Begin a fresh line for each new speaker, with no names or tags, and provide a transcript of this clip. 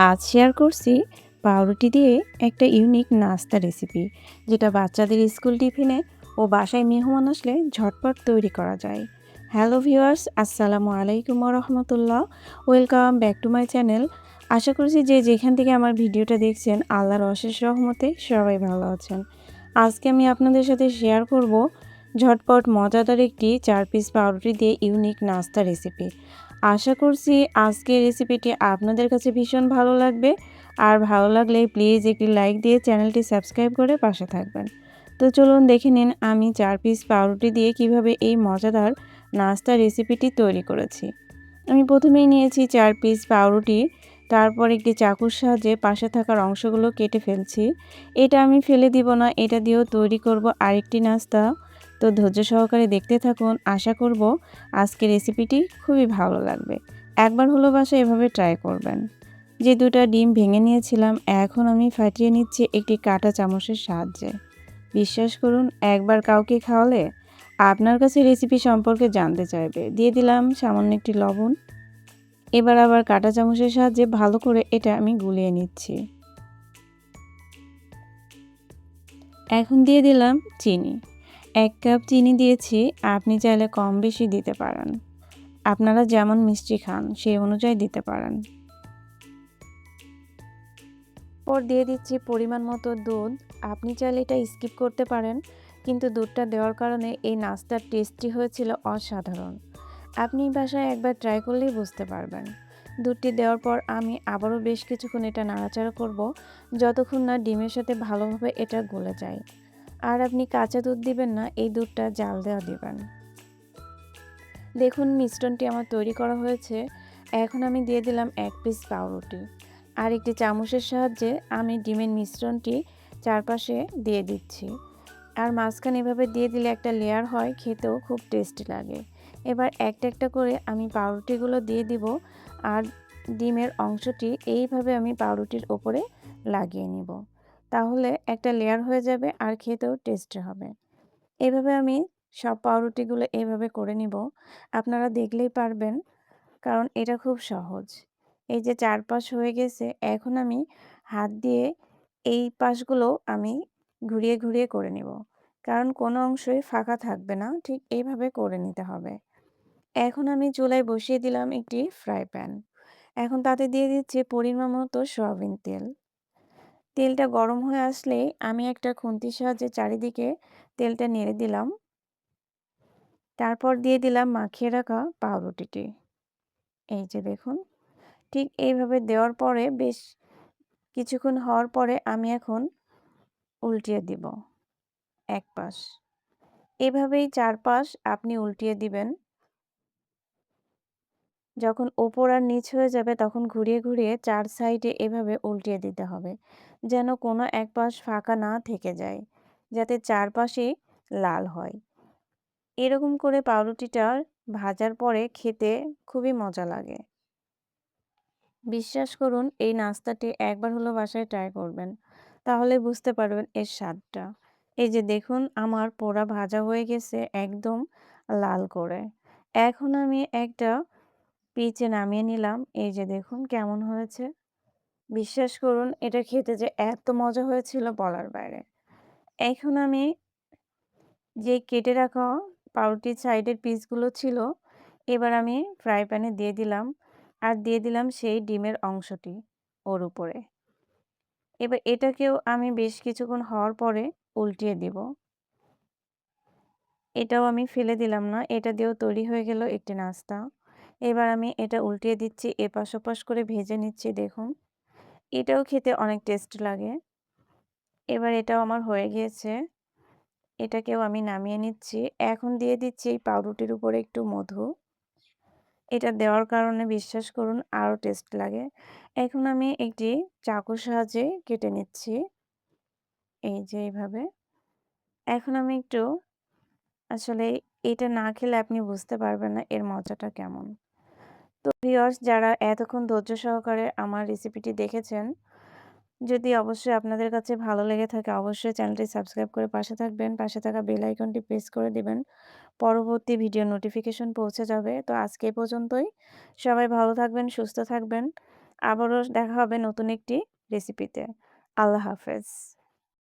আজ শেয়ার করছি পাউরুটি দিয়ে একটা ইউনিক নাস্তা রেসিপি, যেটা বাচ্চাদের স্কুল টিফিনে ও বাসায় মেহমান আসলে ঝটপট তৈরি করা যায়। হ্যালো ভিউয়ার্স, আসসালামু আলাইকুম রহমতুল্লাহ। Welcome back to my channel. আশা করছি যে যেখান থেকে আমার ভিডিওটা দেখছেন আল্লাহর অশেষ রহমতে সবাই ভালো আছেন। আজকে আমি আপনাদের সাথে শেয়ার করব ঝটপট মজাদার একটি 4 পিস পাউরুটি দিয়ে ইউনিক নাস্তা রেসিপি। আশা করছি আজকের রেসিপিটি আপনাদের কাছে ভীষণ ভালো লাগবে। আর ভালো লাগলে প্লিজ একটি লাইক দিয়ে চ্যানেলটি সাবস্ক্রাইব করে পাশে থাকবেন। তো চলুন দেখে নিন আমি 4 পিস পাউরুটি দিয়ে কিভাবে এই মজাদার নাস্তা রেসিপিটি তৈরি করেছি। আমি প্রথমেই নিয়েছি 4 পিস পাউরুটি, তারপর একটি চাকুর সাহায্যে পাশে থাকার অংশগুলো কেটে ফেলছি। এটা আমি ফেলে দিব না, এটা দিয়েও তৈরি করব আরেকটি নাস্তা। তো ধৈর্য সহকারে দেখতে থাকুন, আশা করব আজকের রেসিপিটি খুবই ভালো লাগবে। একবার হলো বাসায় এভাবে ট্রাই করবেন। যে 2টা ডিম ভেঙে নিয়েছিলাম, এখন আমি ফাটিয়ে নিচ্ছি একটি কাঁটা চামচের সাহায্যে। বিশ্বাস করুন, একবার কাউকে খাওয়ালে আপনার কাছে রেসিপি সম্পর্কে জানতে চাইবে। দিয়ে দিলাম সামান্য একটি লবণ। এবার আবার কাঁটা চামচের সাহায্যে ভালো করে এটা আমি গুলিয়ে নিচ্ছি। এখন দিয়ে দিলাম চিনি। 1 কাপ চিনি দিয়েছি, আপনি চাইলে কম বেশি দিতে পারেন। আপনারা যেমন মিষ্টি খান সেই অনুযায়ী দিতে পারেন। পর দিয়ে দিচ্ছি পরিমাণ মতো দুধ। আপনি চাইলে এটা স্কিপ করতে পারেন, কিন্তু দুধটা দেওয়ার কারণে এই নাস্তার টেস্টি হয়েছিল অসাধারণ। আপনি বাসায় একবার ট্রাই করলেই বুঝতে পারবেন। দুধটি দেওয়ার পর আমি আবারও বেশ কিছুক্ষণ এটা নাড়াচাড়া করব, যতক্ষণ না ডিমের সাথে ভালোভাবে এটা গলে যায়। আর আপনি কাঁচা দুধ দিবেন না, এই দুধটা জাল দেওয়া দিবেন। দেখুন মিশ্রণটি আমার তৈরি করা হয়েছে। এখন আমি দিয়ে দিলাম 1 পিস পাউরুটি। আর একটি চামচের সাহায্যে আমি ডিমের মিশ্রণটি চারপাশে দিয়ে দিচ্ছি। আর মাঝখানে এভাবে দিয়ে দিলে একটা লেয়ার হয়, খেতেও খুব টেস্টি লাগে। এবার একটা একটা করে আমি পাউরুটিগুলো দিয়ে দিব। আর ডিমের অংশটি এইভাবে আমি পাউরুটির ওপরে লাগিয়ে নিব। তাহলে একটা লেয়ার হয়ে যাবে আর খেতেও টেস্টি হবে। এভাবে আমি সব পাউরুটিগুলো এভাবে করে নিব। আপনারা দেখলেই পারবেন, কারণ এটা খুব সহজ। এই যে 4 পাশ হয়ে গেছে, এখন আমি হাত দিয়ে এই পাশগুলো আমি ঘুরিয়ে ঘুরিয়ে করে নিব। কারণ কোনো অংশই ফাঁকা থাকবে না, ঠিক এইভাবে করে নিতে হবে। এখন আমি চুলায় বসিয়ে দিলাম একটি ফ্রাই প্যান। এখন তাতে দিয়ে দিচ্ছি পরিমাণ মতো সয়াবিন তেল। তেলটা গরম হয়ে আসলেই আমি একটা খুন্তির সাহায্যে চারিদিকে তেলটা নেড়ে দিলাম। তারপর দিয়ে দিলাম মাখিয়ে রাখা পাউরুটিটি। এই যে দেখুন, ঠিক এইভাবে দেওয়ার পরে বেশ কিছুক্ষণ হওয়ার পরে আমি এখন উল্টিয়ে দিব এক পাশ। এভাবেই 4 পাশ আপনি উল্টিয়ে দিবেন। যখন ওপর আর নিচ হয়ে যাবে তখন ঘুরিয়ে ঘুরিয়ে 4 সাইডে এভাবে উল্টিয়ে দিতে হবে। যেন কোনো এক পাশ ফাঁকা না থেকে যায়। যাতে 4 পাশেই লাল হয়। এরকম করে পাউরুটিটা ভাজার পরে খেতে খুবই মজা লাগে। বিশ্বাস করুন, এই নাস্তাটি একবার হলেও বাসায় ট্রাই করবেন। তাহলে বুঝতে পারবেন এর স্বাদটা। এই যে দেখুন, আমার পোড়া ভাজা হয়ে গেছে একদম লাল করে। এখন আমি একটা পিচে নামিয়ে নিলাম। এই যে দেখুন কেমন হয়েছে। বিশ্বাস করুন, এটা খেতে যে এত মজা হয়েছিল বলার বাইরে। এখন আমি যে কেটে রাখা পাউরুটির সাইডের পিসগুলো ছিল, এবার আমি ফ্রাই প্যানে দিয়ে দিলাম। আর দিয়ে দিলাম সেই ডিমের অংশটি ওর উপরে। এবার এটাকেও আমি বেশ কিছুক্ষণ হওয়ার পরে উল্টিয়ে দিব। এটাও আমি ফেলে দিলাম না, এটা দিয়েও তৈরি হয়ে গেল একটি নাস্তা। এবার আমি এটা উল্টিয়ে দিচ্ছি, এপাশ ওপাশ করে ভেজে নিচ্ছি দেখুন। এটাও খেতে অনেক টেস্ট লাগে। এবার এটাও আমার হয়ে গিয়েছে। এটাকেও আমি নামিয়ে নিচ্ছি। এখন দিয়ে দিচ্ছি এই পাউরুটির উপরে একটু মধু। এটা দেওয়ার কারণে বিশ্বাস করুন আরও টেস্ট লাগে। এখন আমি একটি চাকুর সাহায্যে কেটে নিচ্ছি। এই যে এইভাবে। এখন আমি একটু, আসলে এটা না খেলে আপনি বুঝতে পারবেন না এর মজাটা কেমন। তো ভিউয়ার্স, যারা এতক্ষণ ধৈর্য সহকারে আমার রেসিপিটি দেখেছেন, যদি অবশ্যই আপনাদের কাছে ভালো লেগে থাকে অবশ্যই চ্যানেলটি সাবস্ক্রাইব করে পাশে থাকবেন। পাশে থাকা বেল আইকনটি প্রেস করে দিবেন। পরবর্তী ভিডিও নোটিফিকেশন পৌঁছে যাবে। তো আজকে এ পর্যন্তই। সবাই ভালো থাকবেন, সুস্থ থাকবেন। আবারও দেখা হবে নতুন একটি রেসিপিতে। আল্লাহ হাফেজ।